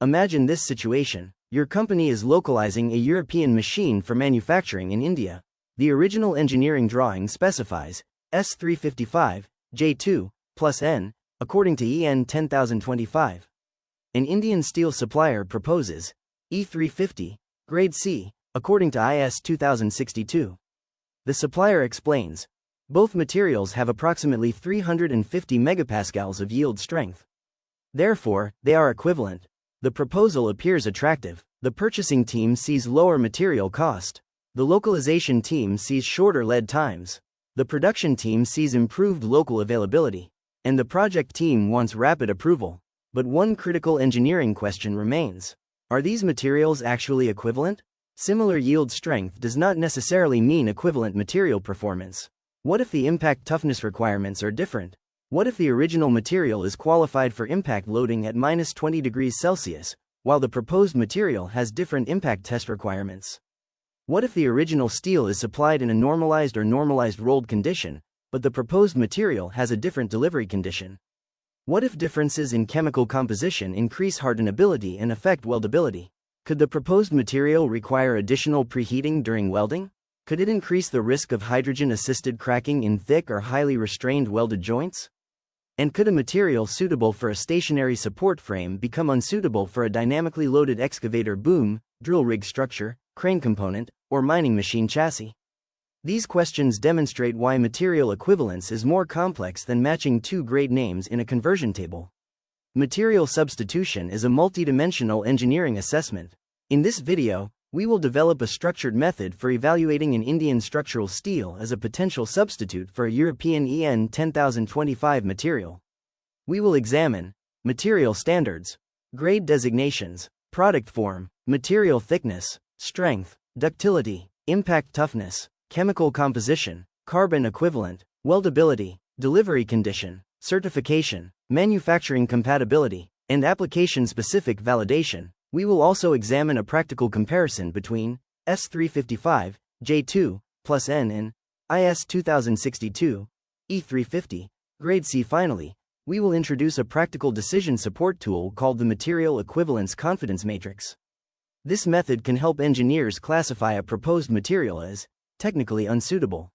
Imagine this situation. Your company is localizing a European machine for manufacturing in India. The original engineering drawing specifies S355, J2, plus N, according to EN 10025. An Indian steel supplier proposes E350, grade C, according to IS 2062. The supplier explains, both materials have approximately 350 megapascals of yield strength. Therefore, they are equivalent. The proposal appears attractive. The purchasing team sees lower material cost. The localization team sees shorter lead times. The production team sees improved local availability. And the project team wants rapid approval. But one critical engineering question remains. Are these materials actually equivalent? Similar yield strength does not necessarily mean equivalent material performance. What if the impact toughness requirements are different? What if the original material is qualified for impact loading at -20 degrees Celsius, while the proposed material has different impact test requirements? What if the original steel is supplied in a normalized or normalized rolled condition, but the proposed material has a different delivery condition? What if differences in chemical composition increase hardenability and affect weldability? Could the proposed material require additional preheating during welding? Could it increase the risk of hydrogen-assisted cracking in thick or highly restrained welded joints? And could a material suitable for a stationary support frame become unsuitable for a dynamically loaded excavator boom, drill rig structure, crane component, or mining machine chassis? These questions demonstrate why material equivalence is more complex than matching two grade names in a conversion table. Material substitution is a multidimensional engineering assessment. In this video, we will develop a structured method for evaluating an Indian structural steel as a potential substitute for a European EN 10025 material. We will examine material standards, grade designations, product form, material thickness, strength, ductility, impact toughness, chemical composition, carbon equivalent, weldability, delivery condition, certification, manufacturing compatibility, and application-specific validation. We will also examine a practical comparison between S355, J2, plus N and IS 2062, E350, grade C. Finally, we will introduce a practical decision support tool called the Material Equivalence Confidence Matrix. This method can help engineers classify a proposed material as technically unsuitable,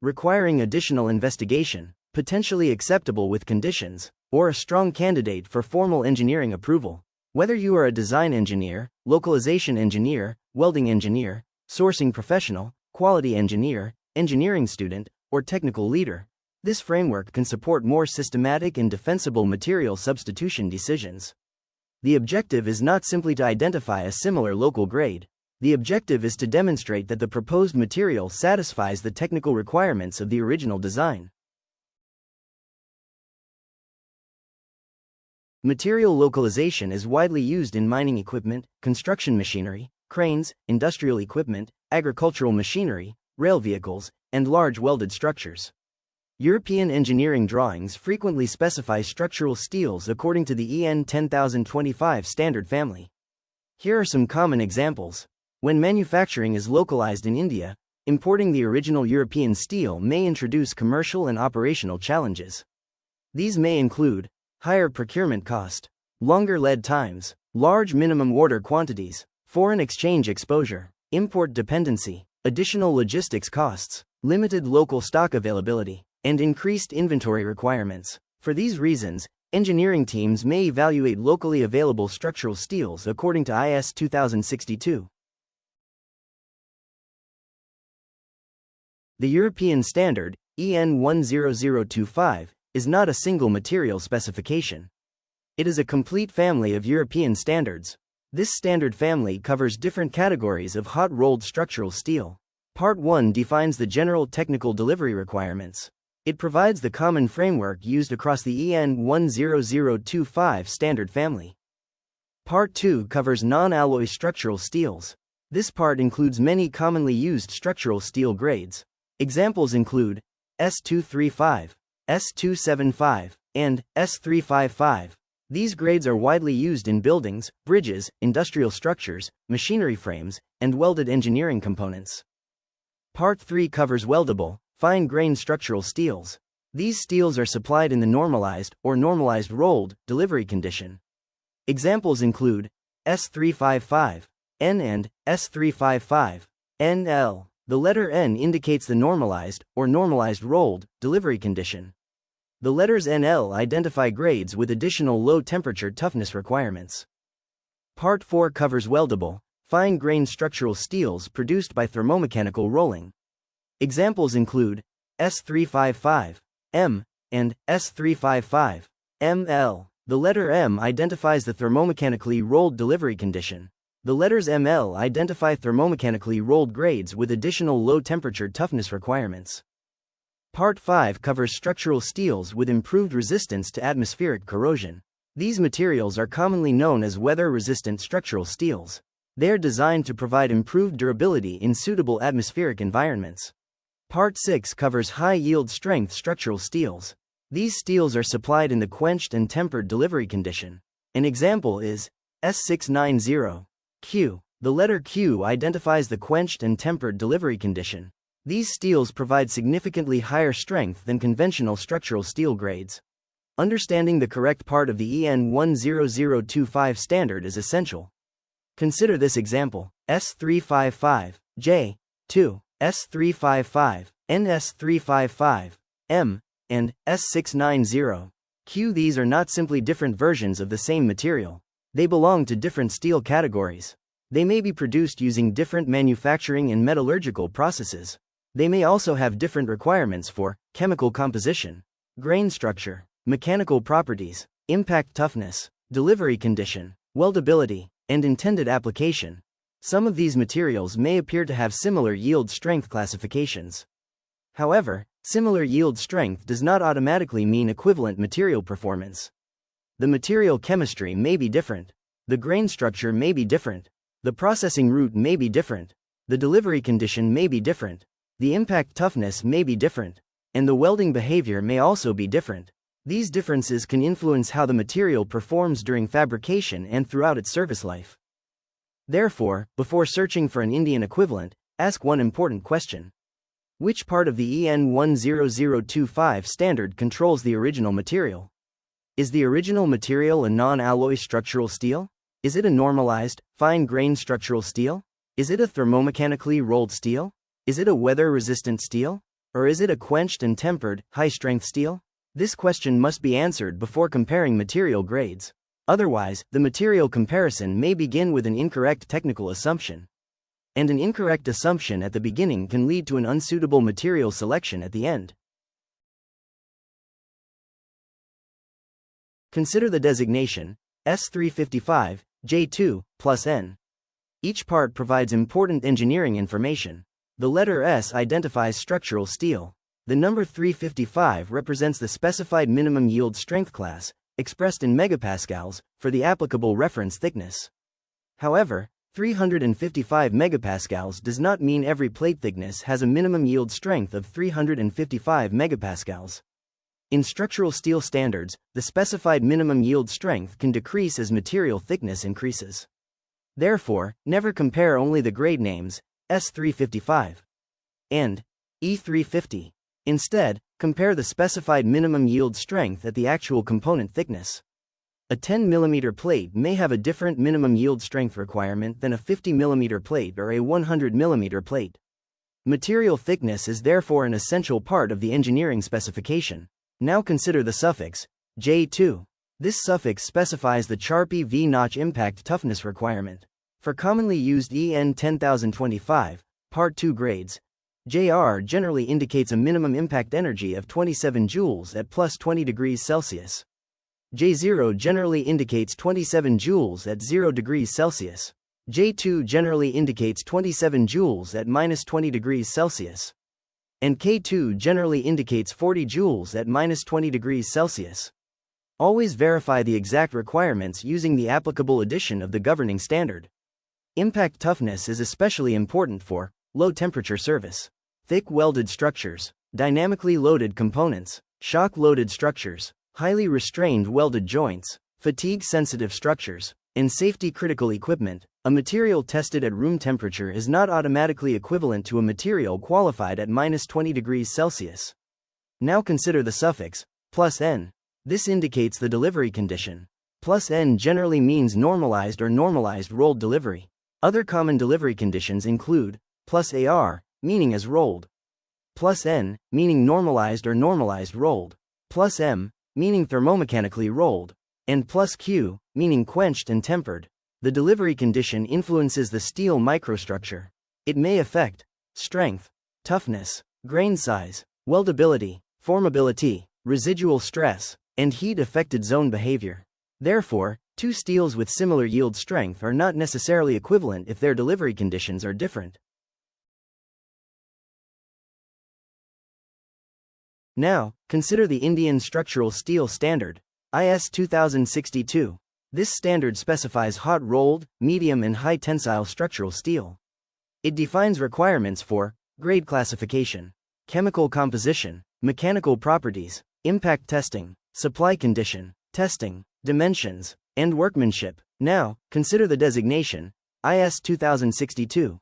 requiring additional investigation, potentially acceptable with conditions, or a strong candidate for formal engineering approval. Whether you are a design engineer, localization engineer, welding engineer, sourcing professional, quality engineer, engineering student, or technical leader, this framework can support more systematic and defensible material substitution decisions. The objective is not simply to identify a similar local grade. The objective is to demonstrate that the proposed material satisfies the technical requirements of the original design. Material localization is widely used in mining equipment, construction machinery, cranes, industrial equipment, agricultural machinery, rail vehicles, and large welded structures. European engineering drawings frequently specify structural steels according to the EN 10025 standard family. Here are some common examples. When manufacturing is localized in India, importing the original European steel may introduce commercial and operational challenges. These may include higher procurement cost, longer lead times, large minimum order quantities, foreign exchange exposure, import dependency, additional logistics costs, limited local stock availability, and increased inventory requirements. For these reasons, engineering teams may evaluate locally available structural steels according to IS 2062. The European standard, EN 10025, is not a single material specification. It is a complete family of European standards. This standard family covers different categories of hot-rolled structural steel. Part 1 defines the general technical delivery requirements. It provides the common framework used across the EN 10025 standard family. Part 2 covers non-alloy structural steels. This part includes many commonly used structural steel grades. Examples include S235, S275, and S355. These grades are widely used in buildings, bridges, industrial structures, machinery frames, and welded engineering components. Part 3 covers weldable, fine-grained structural steels. These steels are supplied in the normalized or normalized rolled delivery condition. Examples include S355, N and S355, NL. The letter N indicates the normalized, or normalized rolled, delivery condition. The letters NL identify grades with additional low-temperature toughness requirements. Part 4 covers weldable, fine-grained structural steels produced by thermomechanical rolling. Examples include S355, M, and S355, ML. The letter M identifies the thermomechanically rolled delivery condition. The letters ML identify thermomechanically rolled grades with additional low-temperature toughness requirements. Part 5 covers structural steels with improved resistance to atmospheric corrosion. These materials are commonly known as weather-resistant structural steels. They are designed to provide improved durability in suitable atmospheric environments. Part 6 covers high-yield strength structural steels. These steels are supplied in the quenched and tempered delivery condition. An example is S690, Q. The letter Q identifies the quenched and tempered delivery condition. These steels provide significantly higher strength than conventional structural steel grades. Understanding the correct part of the EN 10025 standard is essential. Consider this example: S355, J2, S355, NS355, M, and S690, Q. These are not simply different versions of the same material. They belong to different steel categories. They may be produced using different manufacturing and metallurgical processes. They may also have different requirements for chemical composition, grain structure, mechanical properties, impact toughness, delivery condition, weldability, and intended application. Some of these materials may appear to have similar yield strength classifications. However, similar yield strength does not automatically mean equivalent material performance. The material chemistry may be different. The grain structure may be different. The processing route may be different. The delivery condition may be different. The impact toughness may be different. And the welding behavior may also be different. These differences can influence how the material performs during fabrication and throughout its service life. Therefore, before searching for an Indian equivalent, ask one important question. Which part of the EN 10025 standard controls the original material? Is the original material a non-alloy structural steel? Is it a normalized, fine-grained structural steel? Is it a thermomechanically rolled steel? Is it a weather-resistant steel? Or is it a quenched and tempered, high-strength steel? This question must be answered before comparing material grades. Otherwise, the material comparison may begin with an incorrect technical assumption. And an incorrect assumption at the beginning can lead to an unsuitable material selection at the end. Consider the designation S355, J2, plus N. Each part provides important engineering information. The letter S identifies structural steel. The number 355 represents the specified minimum yield strength class, expressed in megapascals, for the applicable reference thickness. However, 355 megapascals does not mean every plate thickness has a minimum yield strength of 355 megapascals. In structural steel standards, the specified minimum yield strength can decrease as material thickness increases. Therefore, never compare only the grade names, S355 and E350. Instead, compare the specified minimum yield strength at the actual component thickness. A 10 mm plate may have a different minimum yield strength requirement than a 50 mm plate or a 100 mm plate. Material thickness is therefore an essential part of the engineering specification. Now consider the suffix J2. This suffix specifies the Charpy V-notch impact toughness requirement. For commonly used EN 10025, Part 2 grades, JR generally indicates a minimum impact energy of 27 joules at plus 20 degrees Celsius. J0 generally indicates 27 joules at 0 degrees Celsius. J2 generally indicates 27 joules at minus 20 degrees Celsius. And K2 generally indicates 40 joules at minus 20 degrees Celsius. Always verify the exact requirements using the applicable edition of the governing standard. Impact toughness is especially important for low-temperature service, thick welded structures, dynamically loaded components, shock-loaded structures, highly restrained welded joints, fatigue-sensitive structures, and safety-critical equipment. A material tested at room temperature is not automatically equivalent to a material qualified at minus 20 degrees Celsius. Now consider the suffix plus N. This indicates the delivery condition. Plus N generally means normalized or normalized rolled delivery. Other common delivery conditions include plus AR, meaning as rolled, plus N, meaning normalized or normalized rolled, plus M, meaning thermomechanically rolled, and plus Q, meaning quenched and tempered. The delivery condition influences the steel microstructure. It may affect strength, toughness, grain size, weldability, formability, residual stress, and heat-affected zone behavior. Therefore, two steels with similar yield strength are not necessarily equivalent if their delivery conditions are different. Now, consider the Indian Structural Steel Standard, IS 2062. This standard specifies hot-rolled, medium and high-tensile structural steel. It defines requirements for grade classification, chemical composition, mechanical properties, impact testing, supply condition, testing, dimensions, and workmanship. Now, consider the designation, IS 2062.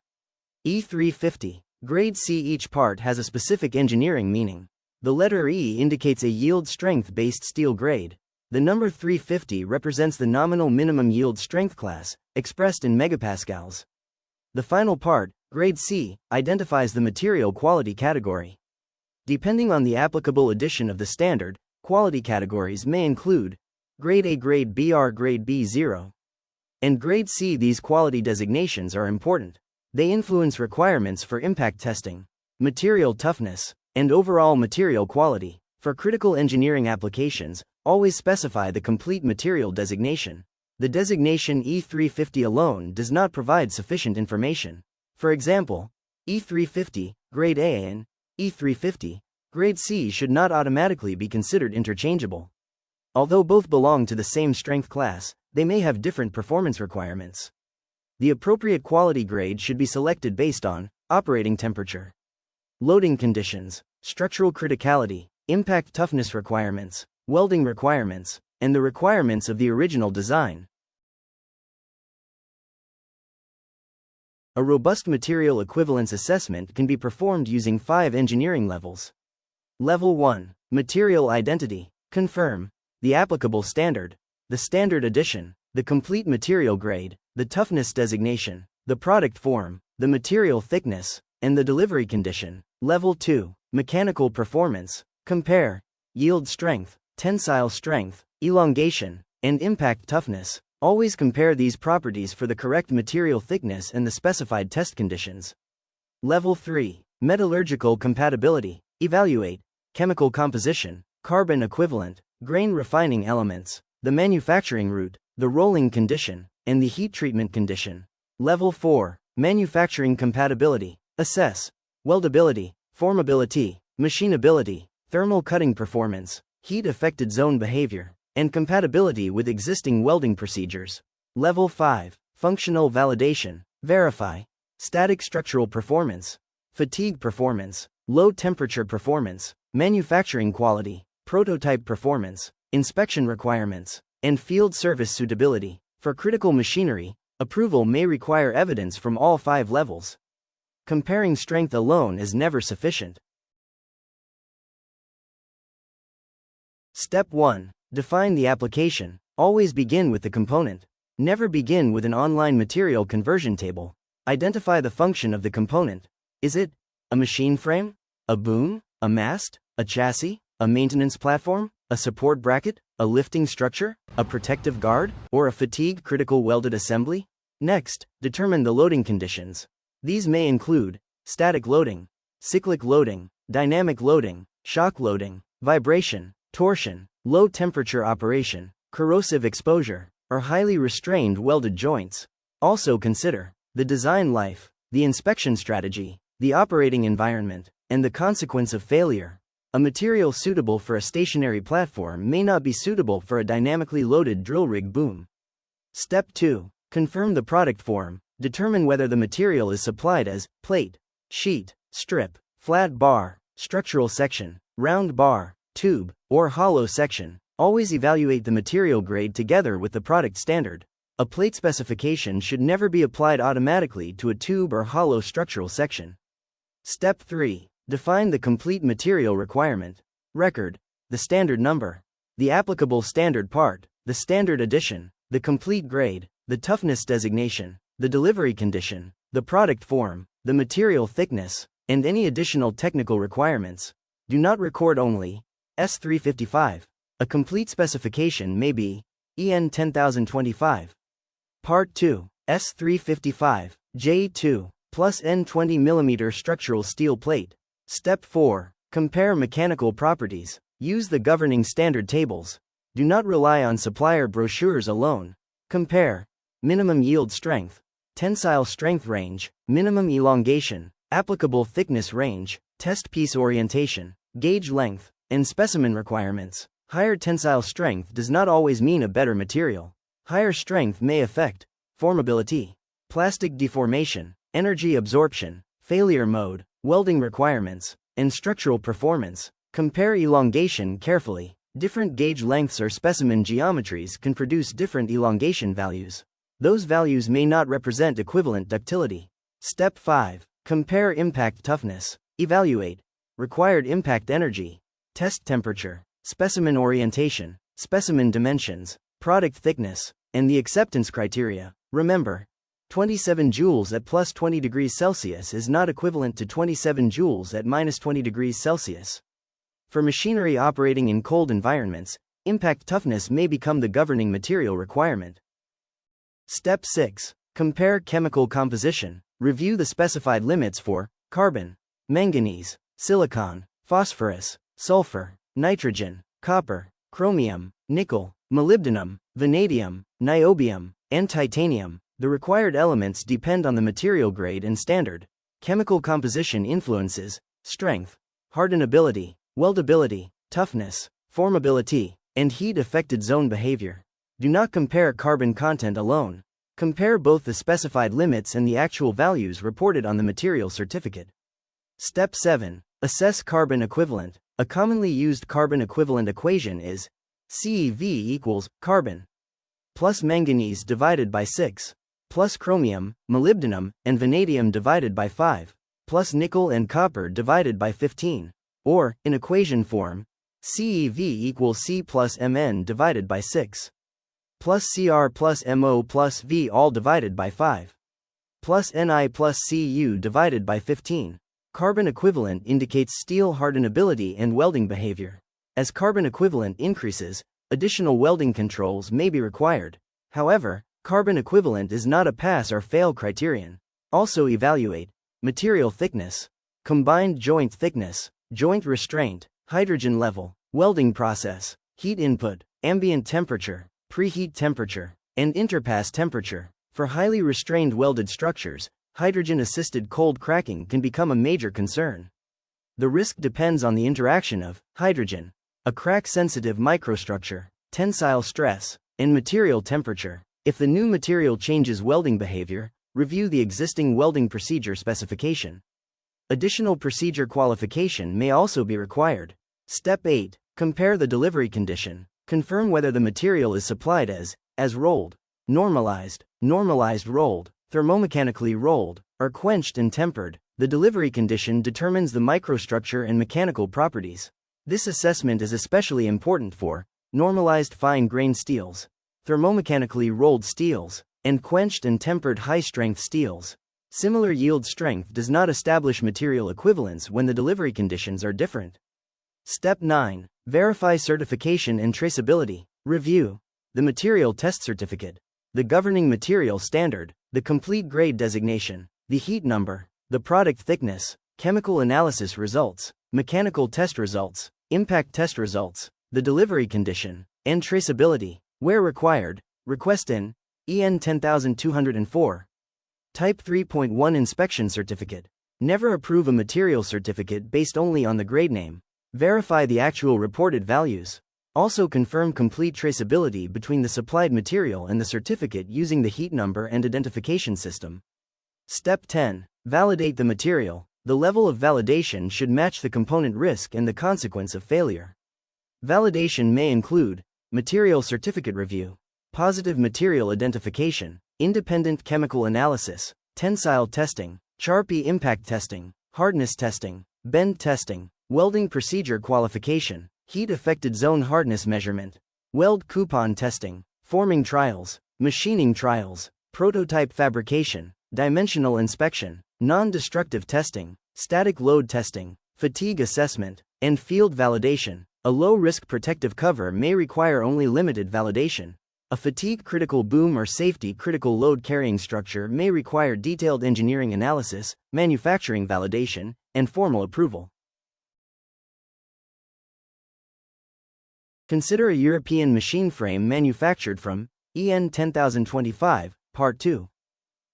E350. Grade C. Each part has a specific engineering meaning. The letter E indicates a yield strength-based steel grade. The number 350 represents the nominal minimum yield strength class, expressed in megapascals. The final part, grade C, identifies the material quality category. Depending on the applicable edition of the standard, quality categories may include grade A, grade BR, grade B0, and grade C. These quality designations are important. They influence requirements for impact testing, material toughness, and overall material quality. For critical engineering applications, always specify the complete material designation. The designation E350 alone does not provide sufficient information. For example, E350, grade A and E350, grade C should not automatically be considered interchangeable. Although both belong to the same strength class, they may have different performance requirements. The appropriate quality grade should be selected based on operating temperature, loading conditions, structural criticality, impact toughness requirements, welding requirements, and the requirements of the original design. A robust material equivalence assessment can be performed using 5 engineering levels. Level 1. Material identity. Confirm the applicable standard, the standard edition, the complete material grade, the toughness designation, the product form, the material thickness, and the delivery condition. Level 2. Mechanical performance. Compare yield strength, tensile strength, elongation, and impact toughness. Always compare these properties for the correct material thickness and the specified test conditions. Level 3. Metallurgical compatibility. Evaluate chemical composition, carbon equivalent, grain refining elements, the manufacturing route, the rolling condition, and the heat treatment condition. Level 4. Manufacturing compatibility. Assess weldability, formability, machinability, thermal cutting performance, heat-affected zone behavior, and compatibility with existing welding procedures. Level 5. Functional validation. Verify static structural performance, fatigue performance, low temperature performance, manufacturing quality, prototype performance, inspection requirements, and field service suitability. For critical machinery, approval may require evidence from all 5 levels. Comparing strength alone is never sufficient. Step 1. Define the application. Always begin with the component. Never begin with an online material conversion table. Identify the function of the component. Is it a machine frame, a boom, a mast, a chassis, a maintenance platform, a support bracket, a lifting structure, a protective guard, or a fatigue-critical welded assembly? Next, determine the loading conditions. These may include static loading, cyclic loading, dynamic loading, shock loading, vibration, torsion, low temperature operation, corrosive exposure, or highly restrained welded joints. Also consider the design life, the inspection strategy, the operating environment, and the consequence of failure. A material suitable for a stationary platform may not be suitable for a dynamically loaded drill rig boom. Step 2. Confirm the product form. Determine whether the material is supplied as plate, sheet, strip, flat bar, structural section, round bar, tube, or hollow section. Always evaluate the material grade together with the product standard. A plate specification should never be applied automatically to a tube or hollow structural section. Step 3. Define the complete material requirement. Record the standard number, the applicable standard part, the standard edition, the complete grade, the toughness designation, the delivery condition, the product form, the material thickness, and any additional technical requirements. Do not record only S355. A complete specification may be EN 10025. Part 2, S355, J2, plus N 20 mm structural steel plate. Step 4. Compare mechanical properties. Use the governing standard tables. Do not rely on supplier brochures alone. Compare minimum yield strength, tensile strength range, minimum elongation, applicable thickness range, test piece orientation, gauge length, and specimen requirements. Higher tensile strength does not always mean a better material. Higher strength may affect formability, plastic deformation, energy absorption, failure mode, welding requirements, and structural performance. Compare elongation carefully. Different gauge lengths or specimen geometries can produce different elongation values. Those values may not represent equivalent ductility. Step 5. Compare impact toughness. Evaluate required impact energy, test temperature, specimen orientation, specimen dimensions, product thickness, and the acceptance criteria. Remember, 27 joules at plus 20 degrees Celsius is not equivalent to 27 joules at minus 20 degrees Celsius. For machinery operating in cold environments, impact toughness may become the governing material requirement. Step 6. Compare chemical composition. Review the specified limits for carbon, manganese, silicon, phosphorus, sulfur, nitrogen, copper, chromium, nickel, molybdenum, vanadium, niobium, and titanium. The required elements depend on the material grade and standard. Chemical composition influences strength, hardenability, weldability, toughness, formability, and heat-affected zone behavior. Do not compare carbon content alone. Compare both the specified limits and the actual values reported on the material certificate. Step 7. Assess carbon equivalent. A commonly used carbon equivalent equation is CeV equals carbon plus manganese divided by 6, plus chromium, molybdenum, and vanadium divided by 5, plus nickel and copper divided by 15. Or, in equation form, CeV equals C plus Mn divided by 6, plus Cr plus Mo plus V all divided by 5, plus Ni plus Cu divided by 15. Carbon equivalent indicates steel hardenability and welding behavior. As carbon equivalent increases, additional welding controls may be required. However, carbon equivalent is not a pass or fail criterion. Also evaluate material thickness, combined joint thickness, joint restraint, hydrogen level, welding process, heat input, ambient temperature, preheat temperature, and interpass temperature. For highly restrained welded structures, hydrogen-assisted cold cracking can become a major concern. The risk depends on the interaction of hydrogen, a crack-sensitive microstructure, tensile stress, and material temperature. If the new material changes welding behavior, review the existing welding procedure specification. Additional procedure qualification may also be required. Step 8. Compare the delivery condition. Confirm whether the material is supplied as rolled, normalized, normalized rolled, thermomechanically rolled, or quenched and tempered. The delivery condition determines the microstructure and mechanical properties. This assessment is especially important for normalized fine-grained steels, thermomechanically rolled steels, and quenched and tempered high-strength steels. Similar yield strength does not establish material equivalence when the delivery conditions are different. Step 9. Verify certification and traceability. Review the material test certificate, the governing material standard, the complete grade designation, the heat number, the product thickness, chemical analysis results, mechanical test results, impact test results, the delivery condition, and traceability. Where required, request in EN 10204. Type 3.1 Inspection Certificate. Never approve a material certificate based only on the grade name. Verify the actual reported values. Also confirm complete traceability between the supplied material and the certificate using the heat number and identification system. Step 10. Validate the material. The level of validation should match the component risk and the consequence of failure. Validation may include material certificate review, positive material identification, independent chemical analysis, tensile testing, Charpy impact testing, hardness testing, bend testing, welding procedure qualification, heat-affected zone hardness measurement. weld coupon testing, forming trials, machining trials, prototype fabrication, dimensional inspection, non-destructive testing, static load testing, fatigue assessment, and field validation. A low-risk protective cover may require only limited validation. A fatigue-critical boom or safety-critical load-carrying structure may require detailed engineering analysis, manufacturing validation, and formal approval. Consider a European machine frame manufactured from EN 10025, Part 2.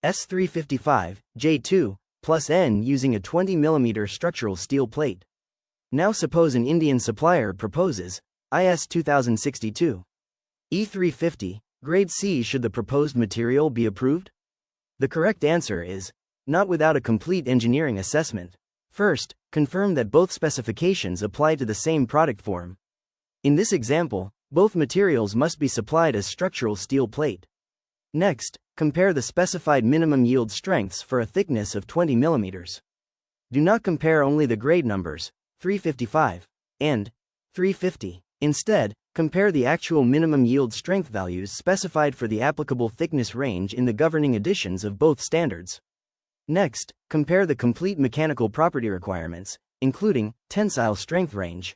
S355, J2, plus N using a 20 mm structural steel plate. Now suppose an Indian supplier proposes IS 2062. E350, grade C. Should the proposed material be approved? The correct answer is not without a complete engineering assessment. First, confirm that both specifications apply to the same product form. In this example, both materials must be supplied as structural steel plate. Next, compare the specified minimum yield strengths for a thickness of 20 mm. Do not compare only the grade numbers, 355 and 350. Instead, compare the actual minimum yield strength values specified for the applicable thickness range in the governing editions of both standards. Next, compare the complete mechanical property requirements, including tensile strength range,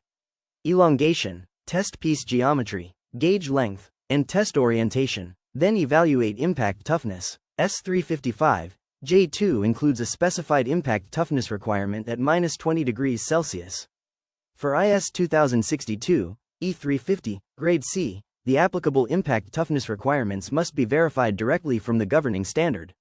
elongation, test piece geometry, gauge length, and test orientation. Then evaluate impact toughness. S355, J2 includes a specified impact toughness requirement at -20 degrees Celsius. For IS 2062, E350, grade C, the applicable impact toughness requirements must be verified directly from the governing standard.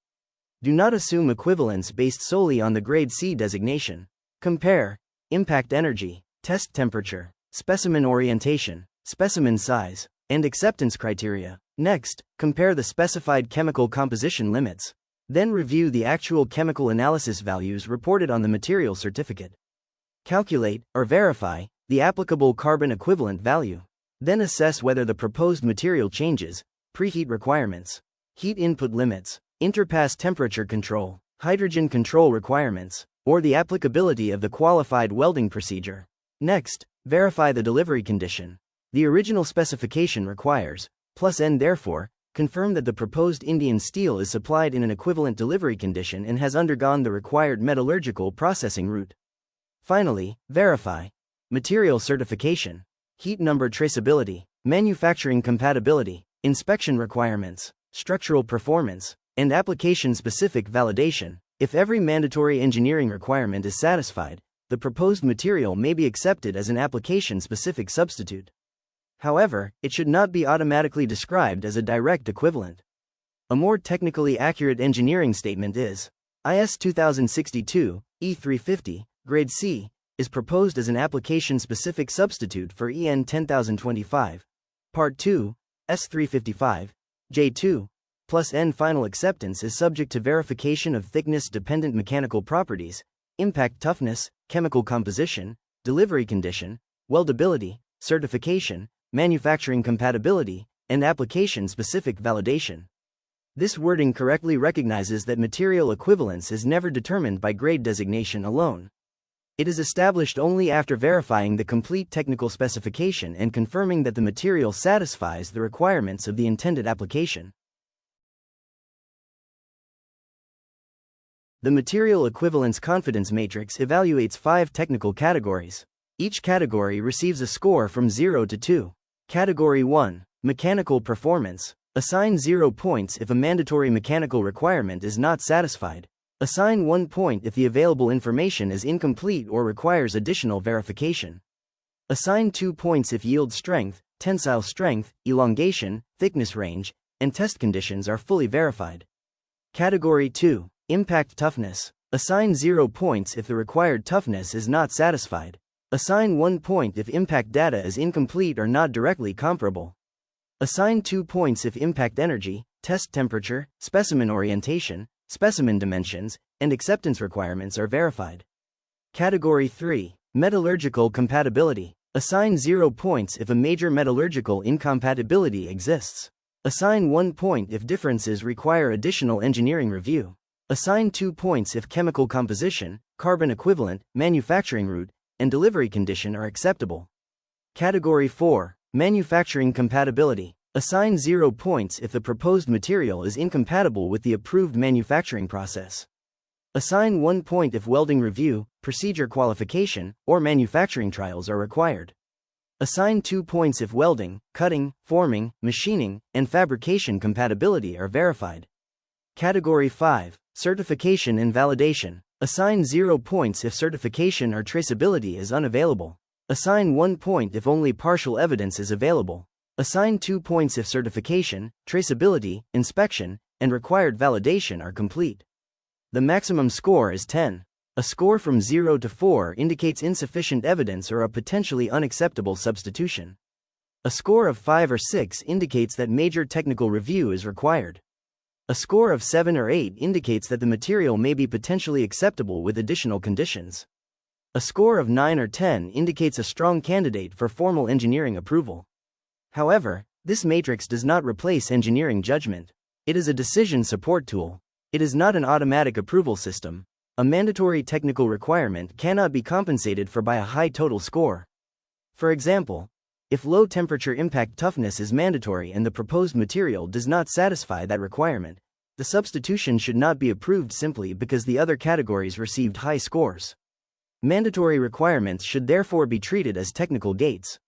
Do not assume equivalence based solely on the grade C designation. Compare impact energy, test temperature, specimen orientation, specimen size, and acceptance criteria. Next, compare the specified chemical composition limits. Then review the actual chemical analysis values reported on the material certificate. Calculate, or verify, the applicable carbon equivalent value. Then assess whether the proposed material changes, preheat requirements, heat input limits, interpass temperature control, hydrogen control requirements, or the applicability of the qualified welding procedure. Next, verify the delivery condition. The original specification requires +N. Therefore, confirm that the proposed Indian steel is supplied in an equivalent delivery condition and has undergone the required metallurgical processing route. Finally, verify material certification, heat number traceability, manufacturing compatibility, inspection requirements, structural performance, and application-specific validation. If every mandatory engineering requirement is satisfied, the proposed material may be accepted as an application-specific substitute. However, it should not be automatically described as a direct equivalent. A more technically accurate engineering statement is IS 2062, E350, grade C, is proposed as an application-specific substitute for EN 10025. Part 2, S355, J2, plus N. Final acceptance is subject to verification of thickness-dependent mechanical properties, impact toughness, chemical composition, delivery condition, weldability, certification, manufacturing compatibility, and application-specific validation. This wording correctly recognizes that material equivalence is never determined by grade designation alone. It is established only after verifying the complete technical specification and confirming that the material satisfies the requirements of the intended application. The Material Equivalence Confidence Matrix evaluates 5 technical categories. Each category receives a score from 0 to 2. Category 1, Mechanical Performance. Assign 0 points if a mandatory mechanical requirement is not satisfied. Assign 1 point if the available information is incomplete or requires additional verification. Assign 2 points if yield strength, tensile strength, elongation, thickness range, and test conditions are fully verified. Category 2, Impact Toughness. Assign 0 points if the required toughness is not satisfied. Assign 1 point if impact data is incomplete or not directly comparable. Assign 2 points if impact energy, test temperature, specimen orientation, specimen dimensions, and acceptance requirements are verified. Category 3, Metallurgical Compatibility. Assign 0 points if a major metallurgical incompatibility exists. Assign 1 point if differences require additional engineering review. Assign 2 points if chemical composition, carbon equivalent, manufacturing route, and delivery condition are acceptable. Category 4, Manufacturing compatibility. Assign 0 points if the proposed material is incompatible with the approved manufacturing process. Assign 1 point if welding review, procedure qualification, or manufacturing trials are required. Assign 2 points if welding, cutting, forming, machining, and fabrication compatibility are verified. Category 5. Certification and validation. Assign 0 points if certification or traceability is unavailable. Assign 1 point if only partial evidence is available. Assign 2 points if certification, traceability, inspection, and required validation are complete. The maximum score is 10. A score from 0 to 4 indicates insufficient evidence or a potentially unacceptable substitution. A score of 5 or 6 indicates that major technical review is required. A score of 7 or 8 indicates that the material may be potentially acceptable with additional conditions. A score of 9 or 10 indicates a strong candidate for formal engineering approval. However, this matrix does not replace engineering judgment. It is a decision support tool. It is not an automatic approval system. A mandatory technical requirement cannot be compensated for by a high total score. For example, if low temperature impact toughness is mandatory and the proposed material does not satisfy that requirement, the substitution should not be approved simply because the other categories received high scores. Mandatory requirements should therefore be treated as technical gates.